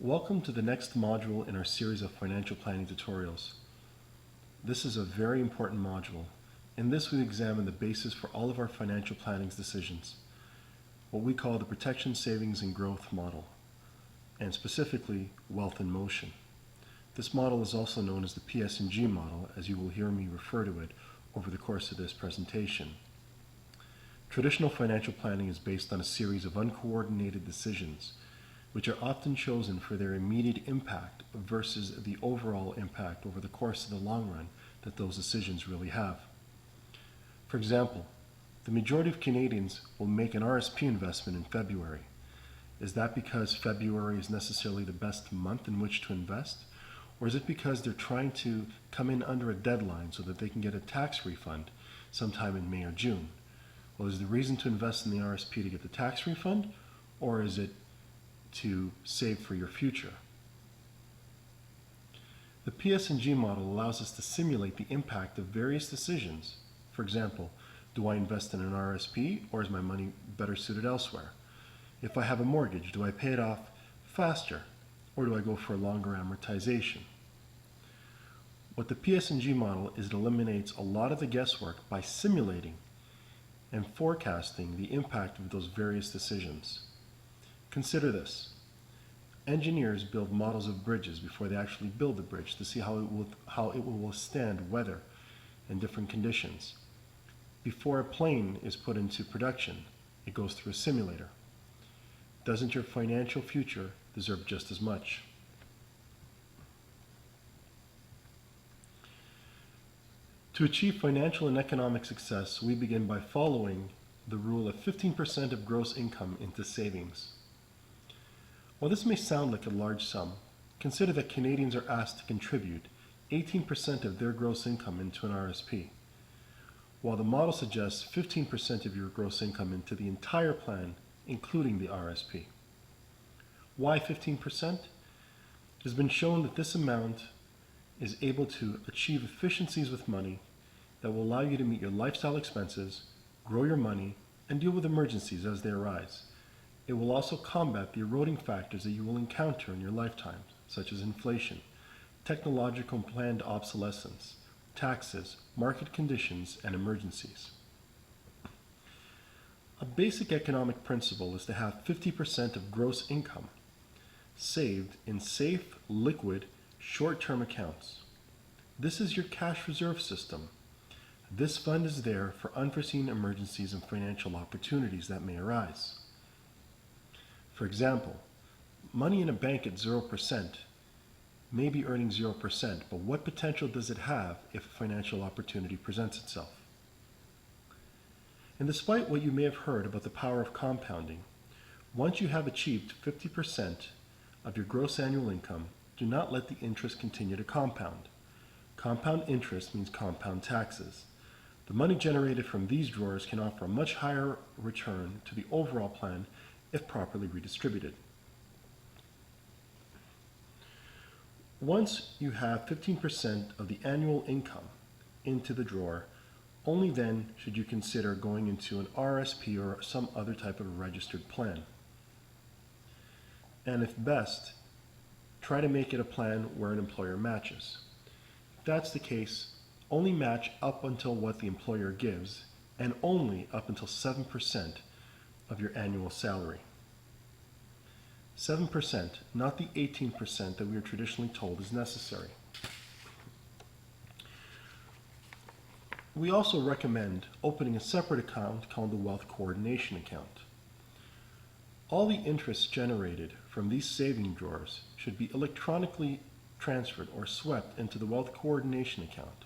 Welcome to the next module in our series of financial planning tutorials. This is a very important module. In this we examine the basis for all of our financial planning decisions, what we call the protection, savings, and growth model, and specifically wealth in motion. This model is also known as the PS&G model, as you will hear me refer to it over the course of this presentation. Traditional financial planning is based on a series of uncoordinated decisions which are often chosen for their immediate impact versus the overall impact over the course of the long run that those decisions really have. For example, the majority of Canadians will make an RSP investment in February. Is that because February is necessarily the best month in which to invest? Or is it because they're trying to come in under a deadline so that they can get a tax refund sometime in May or June? Well, is the reason to invest in the RSP to get the tax refund, or is it to save for your future? The PS&G model allows us to simulate the impact of various decisions. For example, do I invest in an RSP, or is my money better suited elsewhere? If I have a mortgage, do I pay it off faster, or do I go for a longer amortization? What the PS&G model is, it eliminates a lot of the guesswork by simulating and forecasting the impact of those various decisions. Consider this. Engineers build models of bridges before they actually build the bridge to see how it will withstand weather and different conditions. Before a plane is put into production, it goes through a simulator. Doesn't your financial future deserve just as much? To achieve financial and economic success, we begin by following the rule of 15% of gross income into savings. While this may sound like a large sum, consider that Canadians are asked to contribute 18% of their gross income into an RSP, while the model suggests 15% of your gross income into the entire plan, including the RSP. Why 15%? It has been shown that this amount is able to achieve efficiencies with money that will allow you to meet your lifestyle expenses, grow your money, and deal with emergencies as they arise. It will also combat the eroding factors that you will encounter in your lifetime, such as inflation, technological and planned obsolescence, taxes, market conditions, and emergencies. A basic economic principle is to have 50% of gross income saved in safe, liquid, short-term accounts. This is your cash reserve system. This fund is there for unforeseen emergencies and financial opportunities that may arise. For example, money in a bank at 0% may be earning 0%, but what potential does it have if a financial opportunity presents itself? And despite what you may have heard about the power of compounding, once you have achieved 50% of your gross annual income, do not let the interest continue to compound. Compound interest means compound taxes. The money generated from these drawers can offer a much higher return to the overall plan if properly redistributed. Once you have 15% of the annual income into the drawer, only then should you consider going into an RSP or some other type of registered plan. And if best, try to make it a plan where an employer matches. If that's the case, only match up until what the employer gives, and only up until 7% of your annual salary. 7%, not the 18% that we are traditionally told is necessary. We also recommend opening a separate account called the Wealth Coordination Account. All the interest generated from these saving drawers should be electronically transferred or swept into the Wealth Coordination Account.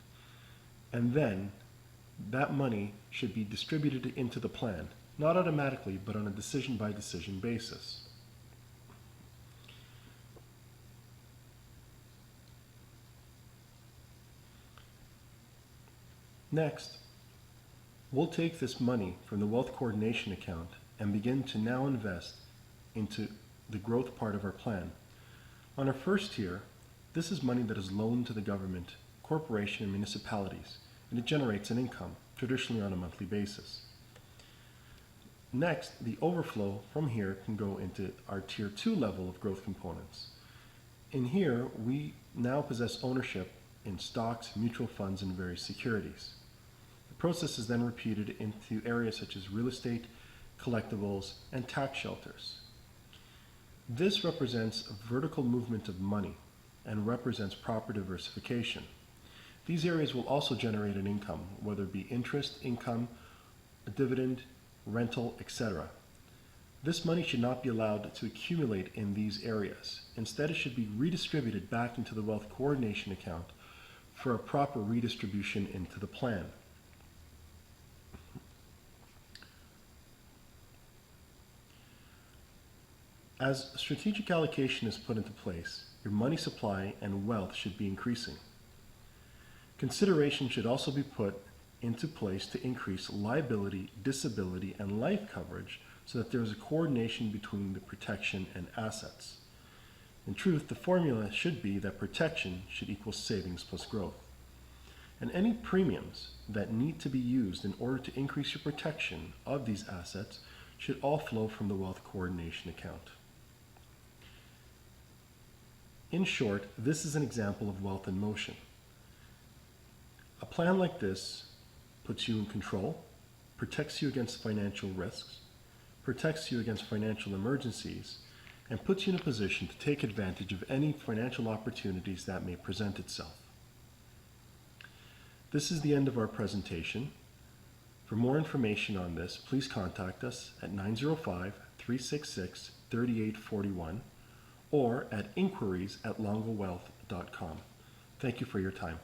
And then that money should be distributed into the plan, not automatically, but on a decision-by-decision basis. Next, we'll take this money from the Wealth Coordination Account and begin to now invest into the growth part of our plan. On our first tier, this is money that is loaned to the government, corporation, and municipalities, and it generates an income, traditionally on a monthly basis. Next, the overflow from here can go into our Tier 2 level of growth components. In here, we now possess ownership in stocks, mutual funds, and various securities. The process is then repeated into areas such as real estate, collectibles, and tax shelters. This represents a vertical movement of money and represents proper diversification. These areas will also generate an income, whether it be interest, income, a dividend, rental, etc. This money should not be allowed to accumulate in these areas. Instead, it should be redistributed back into the wealth coordination account for a proper redistribution into the plan. As strategic allocation is put into place, your money supply and wealth should be increasing. Consideration should also be put into place to increase liability, disability, and life coverage so that there is a coordination between the protection and assets. In truth, the formula should be that protection should equal savings plus growth. And any premiums that need to be used in order to increase your protection of these assets should all flow from the wealth coordination account. In short, this is an example of wealth in motion. A plan like this puts you in control, protects you against financial risks, protects you against financial emergencies, and puts you in a position to take advantage of any financial opportunities that may present itself. This is the end of our presentation. For more information on this, please contact us at 905-366-3841 or at inquiries@longowealth.com. Thank you for your time.